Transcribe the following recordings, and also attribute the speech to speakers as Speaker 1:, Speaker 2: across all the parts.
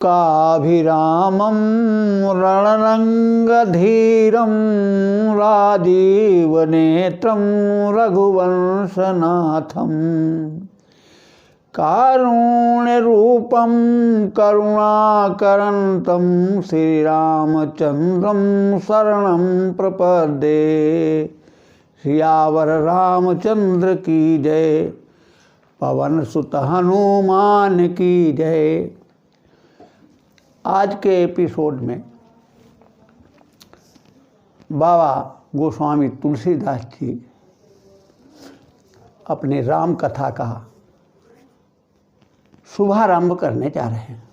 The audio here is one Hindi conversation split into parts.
Speaker 1: काभिरामं रणरङ्गधीरं राजीवनेत्रं रघुवंशनाथं कारुण्यरूपं करुणाकरन्तं श्रीरामचन्द्रं शरणं प्रपद्ये। सियावर रामचंद्र की जय, पवन सुत हनुमान की जय। आज के एपिसोड में बाबा गोस्वामी तुलसीदास जी अपने राम कथा का शुभारंभ करने जा रहे हैं।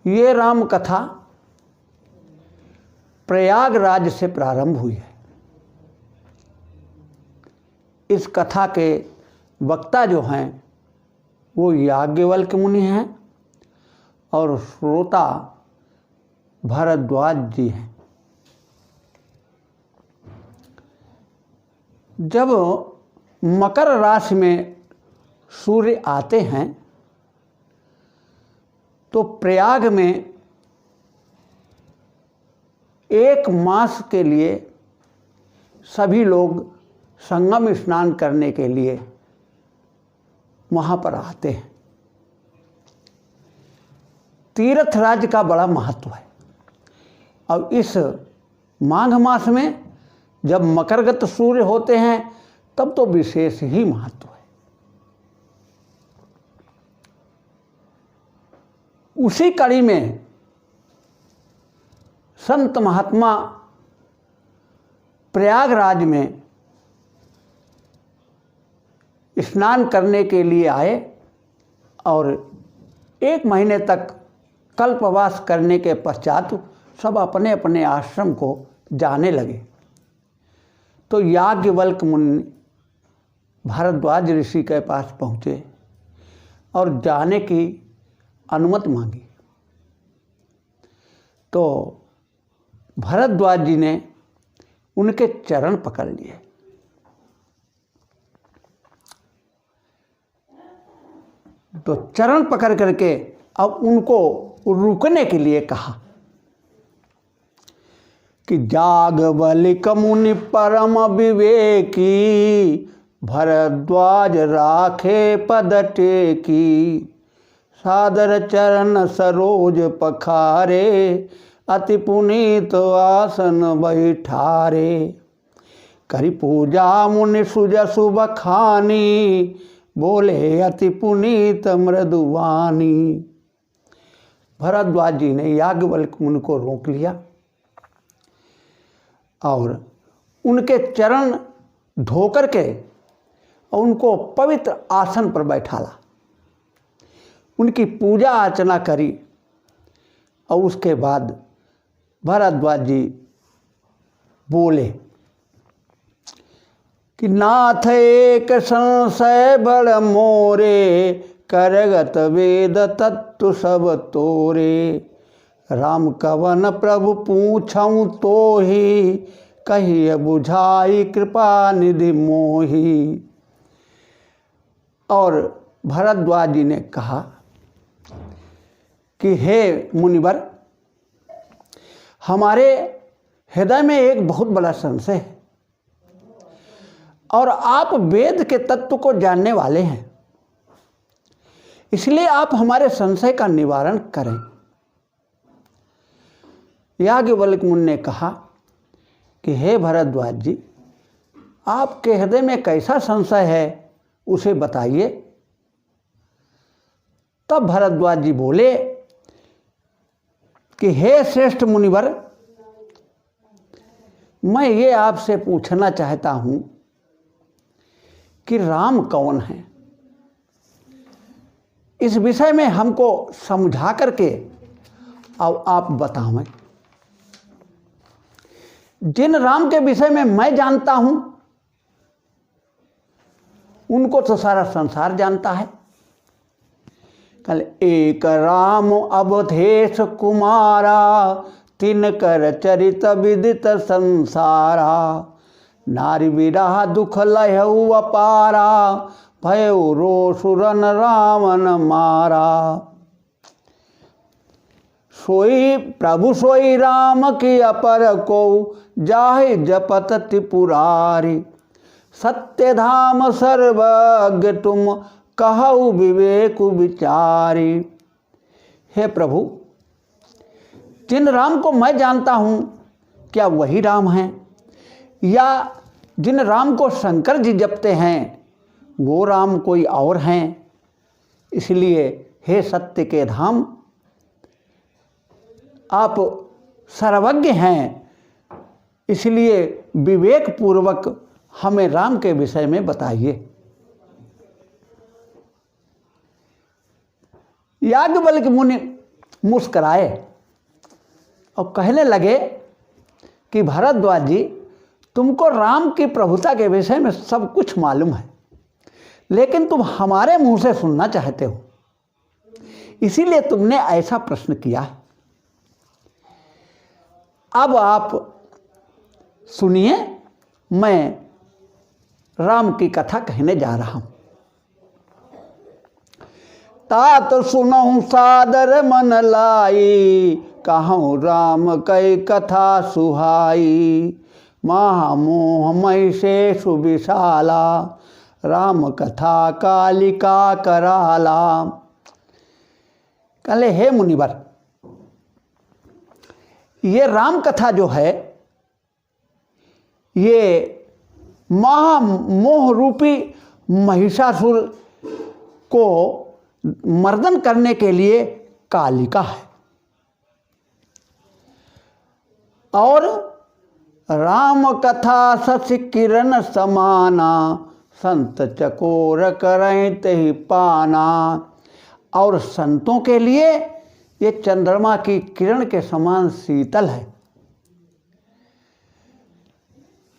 Speaker 1: ये राम कथा प्रयागराज से प्रारंभ हुई है। इस कथा के वक्ता जो हैं वो याज्ञवल्क्य मुनि हैं और श्रोता भरद्वाज जी हैं। जब मकर राशि में सूर्य आते हैं तो प्रयाग में एक मास के लिए सभी लोग संगम स्नान करने के लिए वहाँ पर आते हैं। तीर्थ राज्य का बड़ा महत्व है और इस माघ मास में जब मकरगत सूर्य होते हैं तब तो विशेष ही महत्व है। उसी कड़ी में संत महात्मा प्रयागराज में स्नान करने के लिए आए और 1 महीने तक कल्पवास करने के पश्चात सब अपने अपने आश्रम को जाने लगे। तो याज्ञवल्क्य मुनि भारद्वाज ऋषि के पास पहुँचे और जाने की अनुमति मांगी। तो भरद्वाज जी ने उनके चरण पकड़ लिए। तो चरण पकड़ करके अब उनको रुकने के लिए कहा कि याज्ञवल्क्य मुनि परम विवेकी, भरद्वाज राखे पद टेकी। सादर चरण सरोज पखारे, अति पुनीत आसन बैठारे। करि पूजा मुनि सुजसु बखानी, बोले अति पुनीत मृदुवानी। भरद्वाज जी ने याज्ञवल्क्य मुनि को रोक लिया और उनके चरण धो करके और उनको पवित्र आसन पर बैठाला। उनकी पूजा अर्चना करी और उसके बाद भरद्वाज जी बोले कि नाथ एक संशय बड़ मोरे, करगत वेद तत्व सब तोरे। राम कवन प्रभु पूछऊँ तो ही, कहिए बुझाई कृपा निधि मोही। और भरद्वाज जी ने कहा कि हे मुनिवर, हमारे हृदय में एक बहुत बड़ा संशय है और आप वेद के तत्व को जानने वाले हैं, इसलिए आप हमारे संशय का निवारण करें। याज्ञवल्क्य मुनि ने कहा कि हे भरद्वाज जी, आपके हृदय में कैसा संशय है उसे बताइए। तब भरद्वाज जी बोले कि हे श्रेष्ठ मुनिवर, मैं ये आपसे पूछना चाहता हूँ कि राम कौन है। इस विषय में हमको समझा करके अब आप बताएं। जिन राम के विषय में मैं जानता हूँ उनको तो सारा संसार जानता है। कल एक राम अवधेश कुमारा, तिनकर चरित विदित संसारा। नारी विरह दुख लहऊ अपारा, भयो रोसुरन रावण मारा। सोई प्रभु सोई राम की अपर को जाहि जपत त्रिपुरारी। सत्य धाम सर्वज्ञ तुम कहु विवेक विचारी। हे प्रभु, जिन राम को मैं जानता हूँ क्या वही राम हैं, या जिन राम को शंकर जी जपते हैं वो राम कोई और हैं। इसलिए हे सत्य के धाम, आप सर्वज्ञ हैं, इसलिए विवेक पूर्वक हमें राम के विषय में बताइए। याज्ञवल्क्य मुनि मुस्कराए और कहने लगे कि भरद्वाज जी, तुमको राम की प्रभुता के विषय में सब कुछ मालूम है, लेकिन तुम हमारे मुंह से सुनना चाहते हो, इसीलिए तुमने ऐसा प्रश्न किया है। अब आप सुनिए, मैं राम की कथा कहने जा रहा हूं। तात सुनहु सादर मन लाई, कहूँ राम कई कथा सुहाई। महामोह मई से सुविशाला, राम कथा कालिका कराला। कहले हे मुनिवर, ये राम कथा जो है ये महामोह रूपी महिषासुर को मर्दन करने के लिए कालिका है, और राम कथा शशि किरण समाना, संत चकोर करें तहि पाना। और संतों के लिए ये चंद्रमा की किरण के समान शीतल है।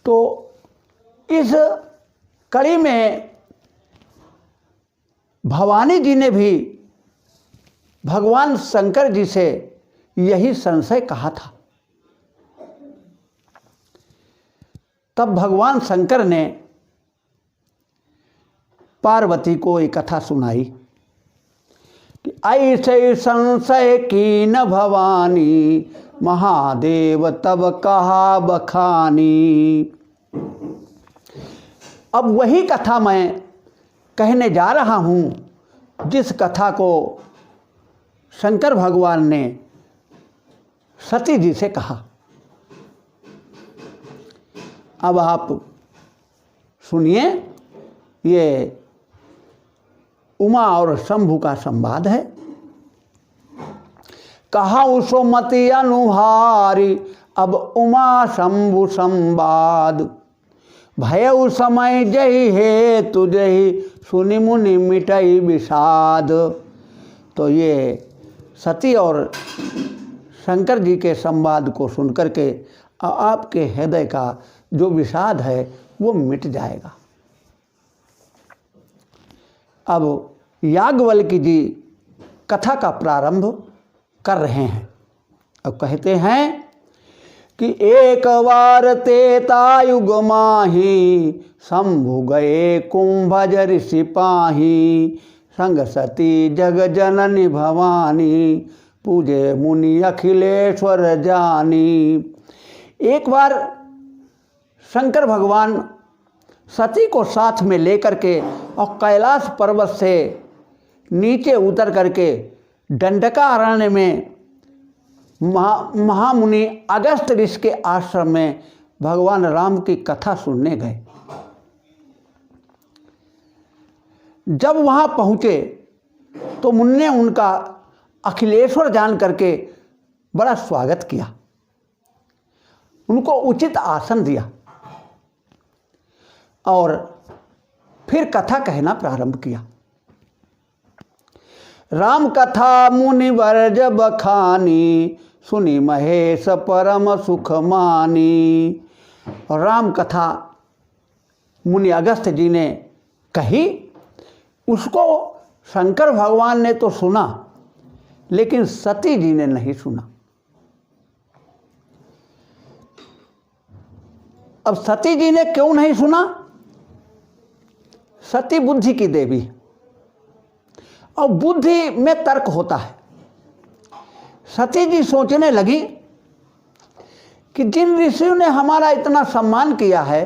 Speaker 1: तो इस कड़ी में भवानी जी ने भी भगवान शंकर जी से यही संशय कहा था। तब भगवान शंकर ने पार्वती को एक कथा सुनाई कि ऐसे संशय की न भवानी, महादेव तब कहा बखानी। अब वही कथा मैं कहने जा रहा हूँ जिस कथा को शंकर भगवान ने सती जी से कहा। अब आप सुनिए, ये उमा और शंभु का संवाद है। कहा उसो मति अनुहारी, अब उमा शंभु संवाद। भय उस समय जही हे तुझही, सुनि मुनि मिटई विषाद। तो ये सती और शंकर जी के संवाद को सुनकर के आपके हृदय का जो विषाद है वो मिट जाएगा। अब याज्ञवल्क्य जी कथा का प्रारंभ कर रहे हैं। अब कहते हैं कि एक बार त्रेतायुग माही, शंभु गए कुंभज ऋषि पाही। संग सती जग जननी भवानी, पूजे मुनि अखिलेश्वर जानी। एक बार शंकर भगवान सती को साथ में लेकर के और कैलाश पर्वत से नीचे उतर करके दंडका अरण्य में महामुनि अगस्त ऋषि के आश्रम में भगवान राम की कथा सुनने गए। जब वहाँ पहुँचे तो मुनि ने उनका अखिलेश्वर जान करके बड़ा स्वागत किया, उनको उचित आसन दिया और फिर कथा कहना प्रारंभ किया। राम कथा मुनिवर जब खानी, सुनी महेश परम सुख मानी। और राम कथा मुनि अगस्त जी ने कही, उसको शंकर भगवान ने तो सुना लेकिन सती जी ने नहीं सुना। अब सती जी ने क्यों नहीं सुना? सती बुद्धि की देवी, और बुद्धि में तर्क होता है। सती जी सोचने लगी कि जिन ऋषियों ने हमारा इतना सम्मान किया है,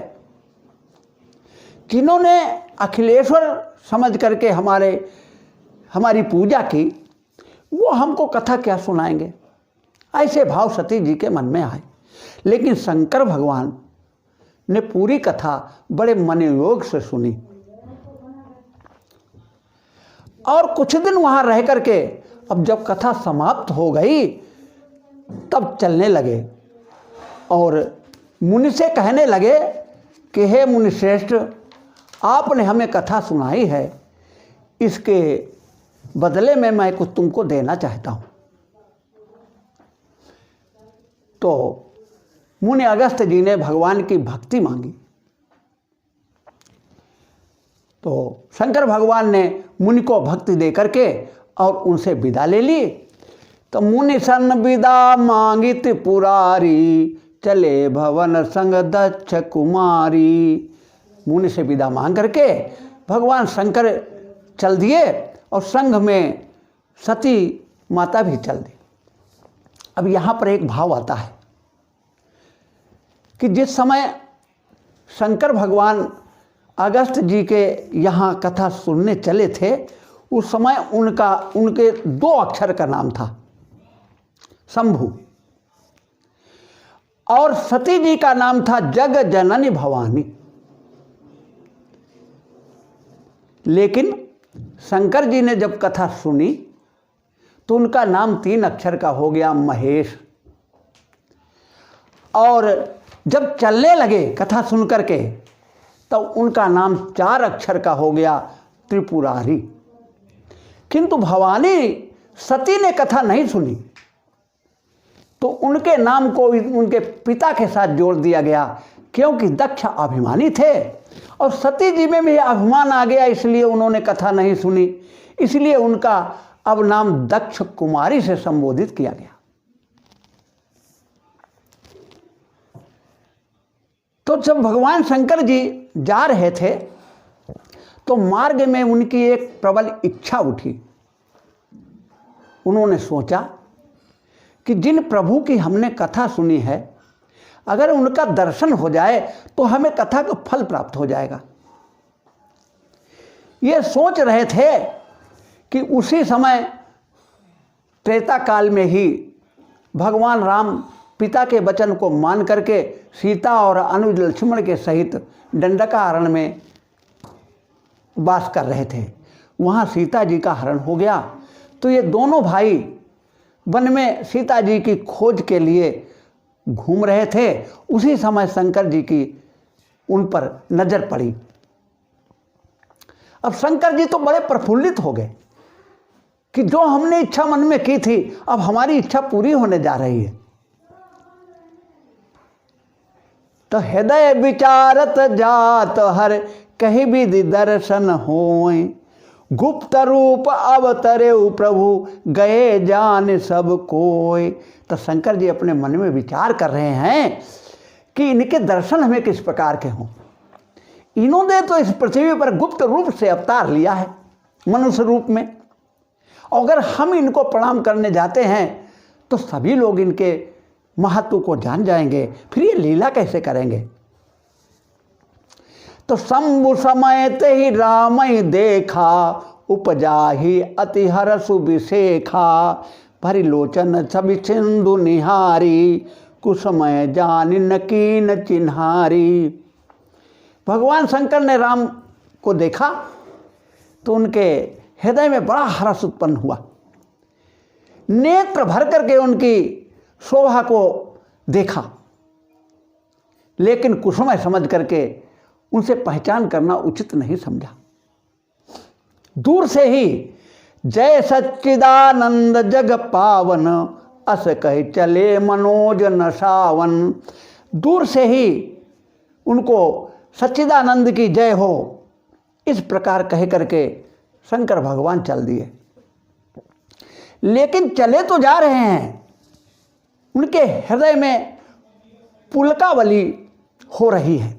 Speaker 1: जिन्होंने अखिलेश्वर समझ करके हमारी पूजा की, वो हमको कथा क्या सुनाएंगे। ऐसे भाव सती जी के मन में आए। लेकिन शंकर भगवान ने पूरी कथा बड़े मनोयोग से सुनी और कुछ दिन वहाँ रह करके अब जब कथा समाप्त हो गई तब चलने लगे और मुनि से कहने लगे कि हे मुनिश्रेष्ठ, आपने हमें कथा सुनाई है, इसके बदले में मैं कुछ तुमको देना चाहता हूँ। तो मुनि अगस्त्य जी ने भगवान की भक्ति मांगी। तो शंकर भगवान ने मुनि को भक्ति दे करके और उनसे विदा ले ली। तो मुनि सन विदा मांगी त्रिपुरारी, चले भवन संग दक्ष कुमारी। मुनि से विदा मांग करके भगवान शंकर चल दिए और संघ में सती माता भी चल दी। अब यहाँ पर एक भाव आता है कि जिस समय शंकर भगवान अगस्त्य जी के यहाँ कथा सुनने चले थे, उस समय उनके 2 अक्षर का नाम था शंभु, और सती जी का नाम था जग जननी भवानी। लेकिन शंकर जी ने जब कथा सुनी तो उनका नाम 3 अक्षर का हो गया महेश, और जब चलने लगे कथा सुन करके तो उनका नाम 4 अक्षर का हो गया त्रिपुरारी। किंतु भवानी सती ने कथा नहीं सुनी तो उनके नाम को उनके पिता के साथ जोड़ दिया गया, क्योंकि दक्ष अभिमानी थे और सती जी में भी अभिमान आ गया, इसलिए उन्होंने कथा नहीं सुनी। इसलिए उनका अब नाम दक्ष कुमारी से संबोधित किया गया। तो जब भगवान शंकर जी जा रहे थे तो मार्ग में उनकी एक प्रबल इच्छा उठी। उन्होंने सोचा कि जिन प्रभु की हमने कथा सुनी है, अगर उनका दर्शन हो जाए तो हमें कथा का फल प्राप्त हो जाएगा। ये सोच रहे थे कि उसी समय त्रेता काल में ही भगवान राम पिता के वचन को मान करके सीता और अनुज लक्ष्मण के सहित दंडकारण्य में वास कर रहे थे। वहाँ सीता जी का हरण हो गया तो ये दोनों भाई वन में सीता जी की खोज के लिए घूम रहे थे। उसी समय शंकर जी की उन पर नजर पड़ी। अब शंकर जी तो बड़े प्रफुल्लित हो गए कि जो हमने इच्छा मन में की थी अब हमारी इच्छा पूरी होने जा रही है। तो हृदय विचारत जात हर कहीं भी दर्शन होए, गुप्त रूप अवतरे प्रभु गए जान सब कोय। तो शंकर जी अपने मन में विचार कर रहे हैं कि इनके दर्शन हमें किस प्रकार के हों। इन्होंने तो इस पृथ्वी पर गुप्त रूप से अवतार लिया है मनुष्य रूप में, और अगर हम इनको प्रणाम करने जाते हैं तो सभी लोग इनके महत्व को जान जाएंगे, फिर ये लीला कैसे करेंगे। तो शंभु समयते ही राम देखा, उपजा ही अति हरसु विशेखा। भरी लोचन छवि सिंधु निहारी, कुसमय जानि नकीन चिन्हारी। भगवान शंकर ने राम को देखा तो उनके हृदय में बड़ा हर्ष उत्पन्न हुआ। नेत्र भर करके उनकी शोभा को देखा, लेकिन कुसुमय समझ करके उनसे पहचान करना उचित नहीं समझा। दूर से ही जय सच्चिदानंद जग पावन, अस कह चले मनोज नशावन। दूर से ही उनको सच्चिदानंद की जय हो इस प्रकार कह करके शंकर भगवान चल दिए। लेकिन चले तो जा रहे हैं, उनके हृदय में पुलकावली हो रही है।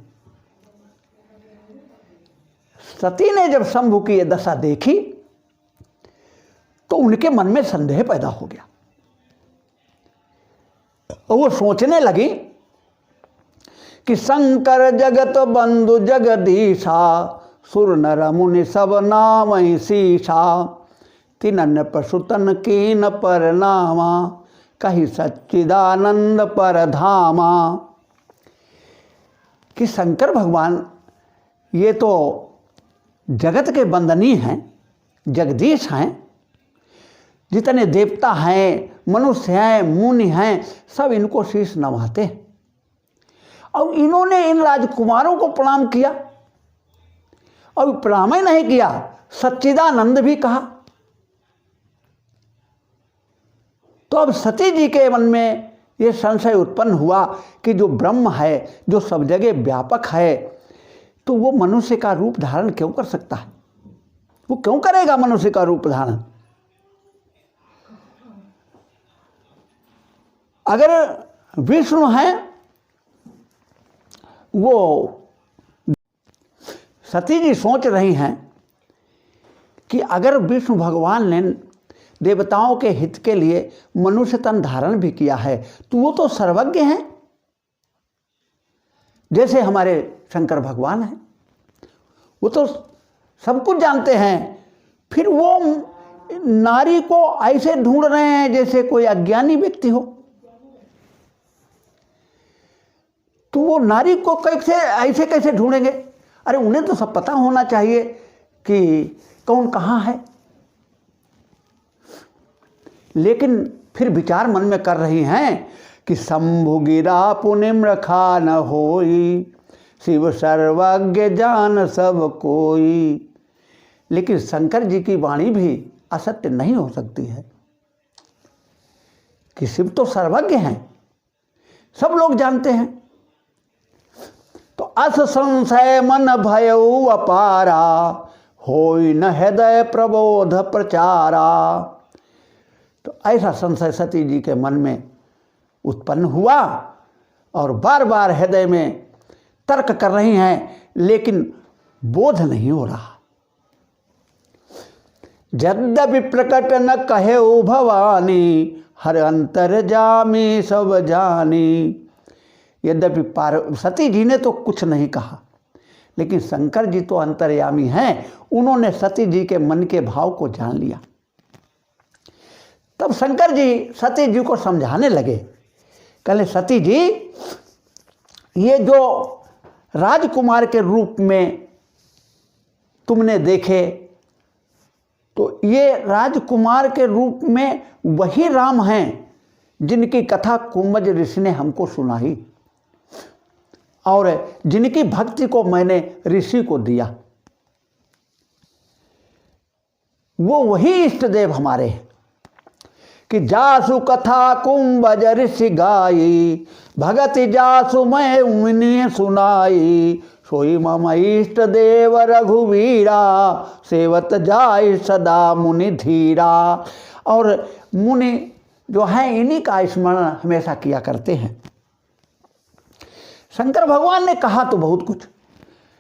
Speaker 1: सती ने जब शंभु की ये दशा देखी तो उनके मन में संदेह पैदा हो गया और वो सोचने लगी कि शंकर जगत बंधु जगदीशा सुर नर मुनि सब नाम शीशा तिनन पशुतन कीन पर नामा कही सच्चिदानंद पर धामा। कि शंकर भगवान ये तो जगत के बंदनी हैं, जगदीश हैं, जितने देवता हैं, मनुष्य हैं, मुनि हैं, सब इनको शीश नवाते हैं। और इन्होंने इन राजकुमारों को प्रणाम किया और प्रणाम ही नहीं किया, सच्चिदानंद भी कहा। तो अब सती जी के मन में ये संशय उत्पन्न हुआ कि जो ब्रह्म है, जो सब जगह व्यापक है, तो वो मनुष्य का रूप धारण क्यों कर सकता है? वो क्यों करेगा मनुष्य का रूप धारण? अगर विष्णु हैं, वो सती जी सोच रही हैं कि अगर विष्णु भगवान ने देवताओं के हित के लिए मनुष्य तन धारण भी किया है तो वो तो सर्वज्ञ हैं, जैसे हमारे शंकर भगवान हैं, वो तो सब कुछ जानते हैं। फिर वो नारी को ऐसे ढूंढ रहे हैं जैसे कोई अज्ञानी व्यक्ति हो। तो वो नारी को ऐसे कैसे ढूंढेंगे? अरे उन्हें तो सब पता होना चाहिए कि कौन कहाँ है। लेकिन फिर विचार मन में कर रही हैं कि शंभु गिरा पुनिम रखा न होई, शिव सर्वज्ञ जान सब कोई। लेकिन शंकर जी की वाणी भी असत्य नहीं हो सकती है कि शिव तो सर्वज्ञ हैं, सब लोग जानते हैं। तो अस संशय मन भयउ अपारा, होई न हृदय प्रबोध प्रचारा। तो ऐसा संशय सती जी के मन में उत्पन्न हुआ और बार बार हृदय में तर्क कर रही हैं, लेकिन बोध नहीं हो रहा। यद्यपि प्रकट न कहे भवानी, हर अंतर जामी सब जानी। यद्यपि सती जी ने तो कुछ नहीं कहा, लेकिन शंकर जी तो अंतर्यामी हैं, उन्होंने सती जी के मन के भाव को जान लिया। तब शंकर जी सती जी को समझाने लगे, कहले सती जी, ये जो राजकुमार के रूप में तुमने देखे, तो ये राजकुमार के रूप में वही राम हैं जिनकी कथा कुंभज ऋषि ने हमको सुनाई और जिनकी भक्ति को मैंने ऋषि को दिया। वो वही इष्ट देव हमारे हैं कि जासु कथा कुंभज ऋषि गाई, भगति जासु मैं मुनि सुनाई। सोई मम इष्ट देव रघुवीरा, सेवत जाय सदा मुनि धीरा। और मुनि जो हैं इन्हीं का स्मरण हमेशा किया करते हैं। शंकर भगवान ने कहा तो बहुत कुछ,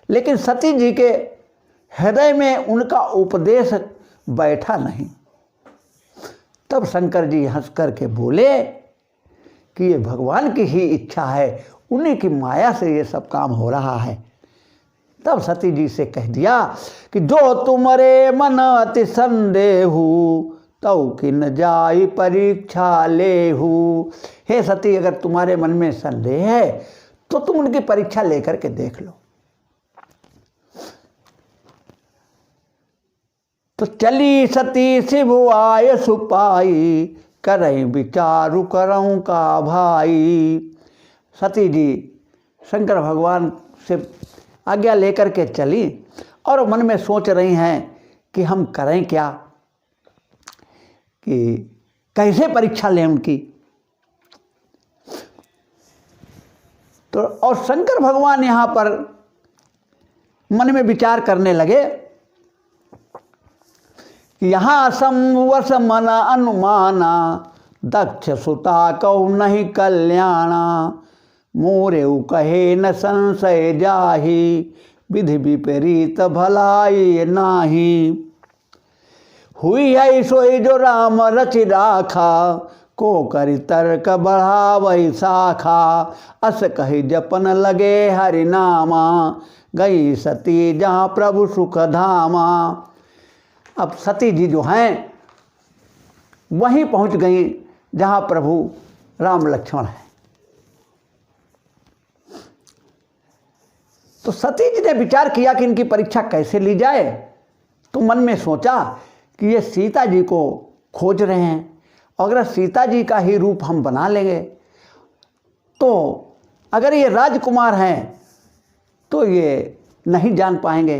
Speaker 1: लेकिन सती जी के हृदय में उनका उपदेश बैठा नहीं। तब शंकर जी हंस करके बोले कि ये भगवान की ही इच्छा है, उन्हीं की माया से ये सब काम हो रहा है। तब सती जी से कह दिया कि जो तुम्हारे मन अति संदेहु, तौ किन जाई परीक्षा लेहु। हे सती, अगर तुम्हारे मन में संदेह है तो तुम उनकी परीक्षा लेकर के देख लो। तो चली सती शिव आय सुपाई, करई विचारु करऊं का भाई। सती जी शंकर भगवान से आज्ञा लेकर के चली और मन में सोच रही हैं कि हम करें क्या, कि कैसे परीक्षा लें उनकी। तो और शंकर भगवान यहाँ पर मन में विचार करने लगे कि यहाँ संवस मन अनुमाना, दक्ष सुता कौ नहीं कल्याणा। मोरे कहे न संशय जाहि, विधि विपरीत भलाई नाही। हुई है सोई जो राम रचि राखा, को करि तर्क बढ़ावई शाखा। अस कही जपन लगे हरि नामा, गई सती जहाँ प्रभु सुख धामा। अब सती जी जो हैं वहीं पहुँच गई जहाँ प्रभु राम लक्ष्मण हैं। तो सती जी ने विचार किया कि इनकी परीक्षा कैसे ली जाए। तो मन में सोचा कि ये सीता जी को खोज रहे हैं, अगर सीता जी का ही रूप हम बना लेंगे तो अगर ये राजकुमार हैं तो ये नहीं जान पाएंगे।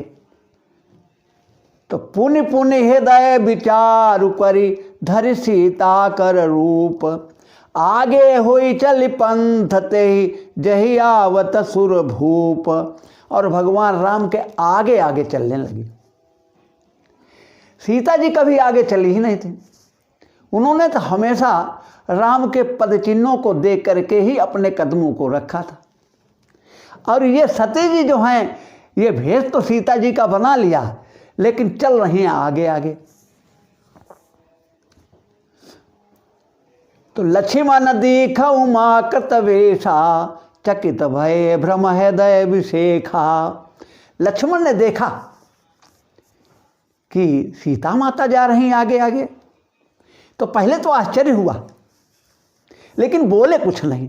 Speaker 1: तो पुनि पुनि हृदय विचार करी, धरि सीता कर रूप। आगे होई चल पंथ ते ही, जही आवत सुर भूप। और भगवान राम के आगे आगे चलने लगी। सीता जी कभी आगे चली ही नहीं थी। उन्होंने तो हमेशा राम के पद चिन्हों को देख करके ही अपने कदमों को रखा था। और ये सती जी जो हैं ये भेष तो सीता जी का बना लिया, लेकिन चल रही हैं आगे आगे। तो लक्ष्मण दीखऊ उमा कृतवेशा, चकित भय भ्रम हृदय विशेखा। लक्ष्मण ने देखा कि सीता माता जा रही आगे आगे, तो पहले तो आश्चर्य हुआ, लेकिन बोले कुछ नहीं।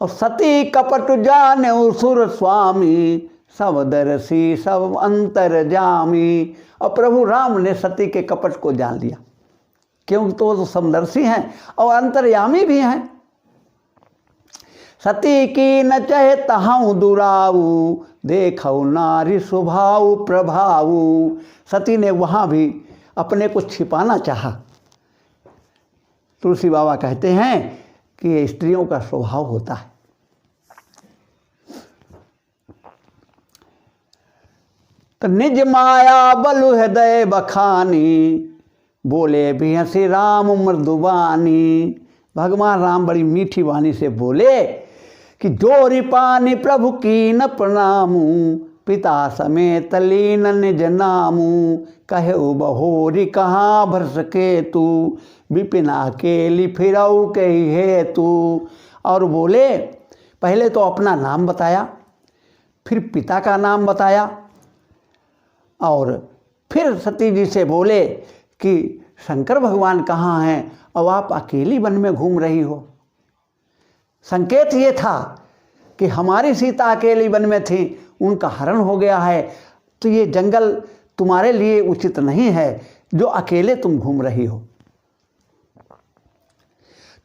Speaker 1: और सती कपट जाने सुर स्वामी, सब दर्शी सब अंतर जामी। और प्रभु राम ने सती के कपट को जान लिया, क्योंकि तो वो तो समदर्शी हैं और अंतर्यामी भी हैं। सती की न चहे तहाऊ दुराऊ, देखो नारी स्वभाव प्रभाऊ। सती ने वहाँ भी अपने को छिपाना चाहा। तुलसी बाबा कहते हैं कि ये स्त्रियों का स्वभाव होता है। तो निज माया बलु हृदय बखानी, बोले भी हंसी राम मृदुबानी। भगवान राम बड़ी मीठी वाणी से बोले कि जोरी पानी प्रभु की न प्रणामू, पिता समेत लीन निज नामू। कहे बहोरी कहाँ भर सके तू, विपिना केली फिरऊ के हेतु। और बोले, पहले तो अपना नाम बताया, फिर पिता का नाम बताया, और फिर सती जी से बोले कि शंकर भगवान कहाँ हैं और आप अकेली वन में घूम रही हो। संकेत ये था कि हमारी सीता अकेली वन में थी, उनका हरण हो गया है, तो ये जंगल तुम्हारे लिए उचित नहीं है जो अकेले तुम घूम रही हो।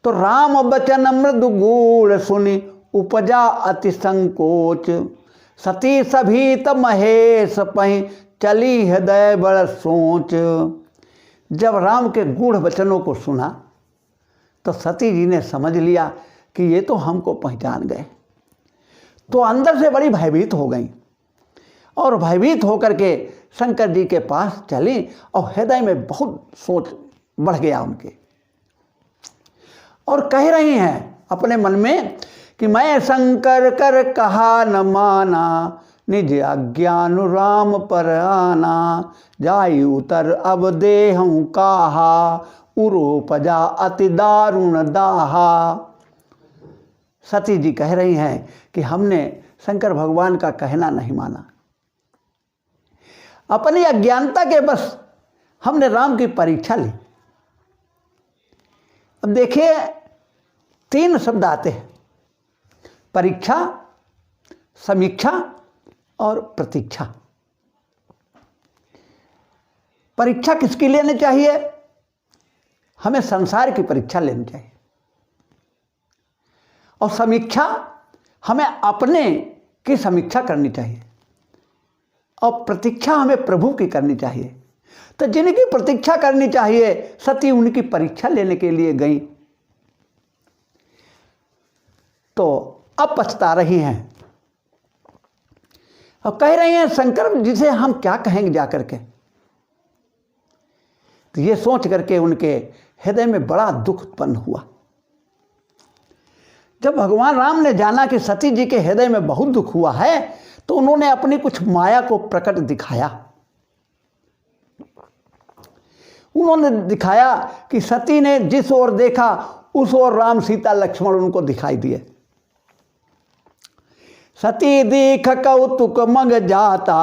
Speaker 1: तो राम बचन मृदु गूढ़ सुनी, उपजा अति संकोच। सती सभीत महेश पही, चली हृदय बड़ सोच। जब राम के गूढ़ वचनों को सुना तो सती जी ने समझ लिया कि ये तो हमको पहचान गए। तो अंदर से बड़ी भयभीत हो गई और भयभीत होकर के शंकर जी के पास चली और हृदय में बहुत सोच बढ़ गया उनके। और कह रही हैं अपने मन में कि मैं शंकर कर कहा न माना, निज अज्ञान राम पर आना। जाई उतर अब देहूँ काहा, उरोपजा अति दारुण दाहा। सती जी कह रही हैं कि हमने शंकर भगवान का कहना नहीं माना, अपनी अज्ञानता के बस हमने राम की परीक्षा ली। अब देखिए 3 शब्द आते हैं, परीक्षा, समीक्षा और प्रतीक्षा। परीक्षा किसकी लेनी चाहिए? हमें संसार की परीक्षा लेनी चाहिए। और समीक्षा, हमें अपने की समीक्षा करनी चाहिए। और प्रतीक्षा हमें प्रभु की करनी चाहिए। तो जिनकी प्रतीक्षा करनी चाहिए, सती उनकी परीक्षा लेने के लिए गई, तो अब पछता रही हैं और कह रही हैं शंकर जी से हम क्या कहेंगे जाकर के। तो ये सोच करके उनके हृदय में बड़ा दुख उत्पन्न हुआ। जब भगवान राम ने जाना कि सती जी के हृदय में बहुत दुख हुआ है, तो उन्होंने अपनी कुछ माया को प्रकट दिखाया। उन्होंने दिखाया कि सती ने जिस ओर देखा उस ओर राम सीता लक्ष्मण उनको दिखाई दिए। सती दीख कौतुक मग जाता,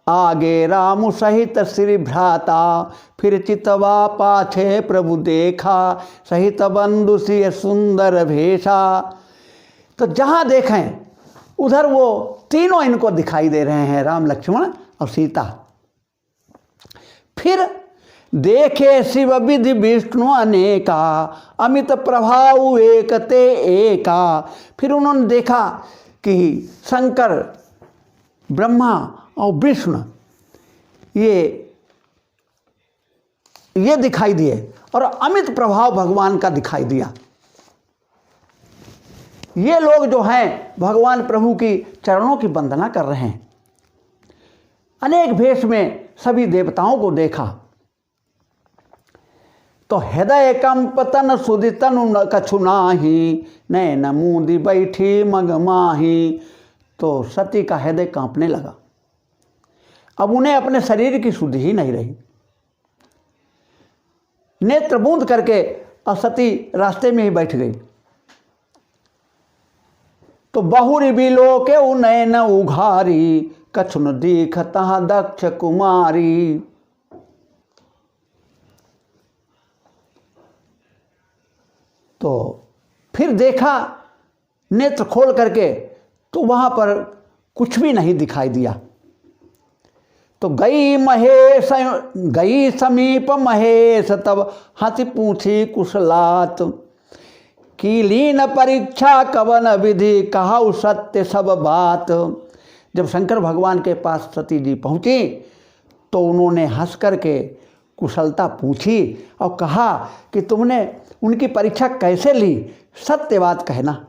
Speaker 1: आगे राम सहित श्री भ्राता, फिर चितवा पाछे प्रभु देखा, सहित बंधु सिय सुंदर भेषा। तो जहाँ देखें उधर वो तीनों इनको दिखाई दे रहे हैं, राम लक्ष्मण और सीता। फिर देखे शिव विधि विष्णु अनेका, अमित प्रभाव एक ते एका। फिर उन्होंने देखा कि शंकर, ब्रह्मा और विष्णु ये दिखाई दिए और अमित प्रभाव भगवान का दिखाई दिया। ये लोग जो हैं भगवान प्रभु की चरणों की वंदना कर रहे हैं। अनेक भेष में सभी देवताओं को देखा तो हृदय कंपतन सुदितन कछु नाही, नैन मूंदी बैठी मगमाही। तो सती का हृदय कांपने लगा। अब उन्हें अपने शरीर की सुधि ही नहीं रही। नेत्र बूंद करके और सती रास्ते में ही बैठ गई। तो बहुरी बिलो के नैन उघारी, कछुन दीख तहाँ दक्ष कुमारी। तो फिर देखा नेत्र खोल करके तो वहाँ पर कुछ भी नहीं दिखाई दिया। तो गई समीप महेश, तब हंसी पूछी कुशलात, कीलीन परीक्षा कवन विधि, कहा सत्य सब बात। जब शंकर भगवान के पास सती जी पहुँची तो उन्होंने हंस करके कुशलता पूछी और कहा कि तुमने उनकी परीक्षा कैसे ली, सत्य बात कहना।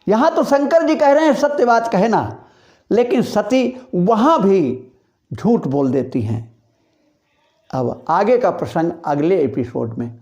Speaker 1: यहाँ तो शंकर जी कह रहे हैं सत्य बात कहना, लेकिन सती वहाँ भी झूठ बोल देती हैं। अब आगे का प्रसंग अगले एपिसोड में।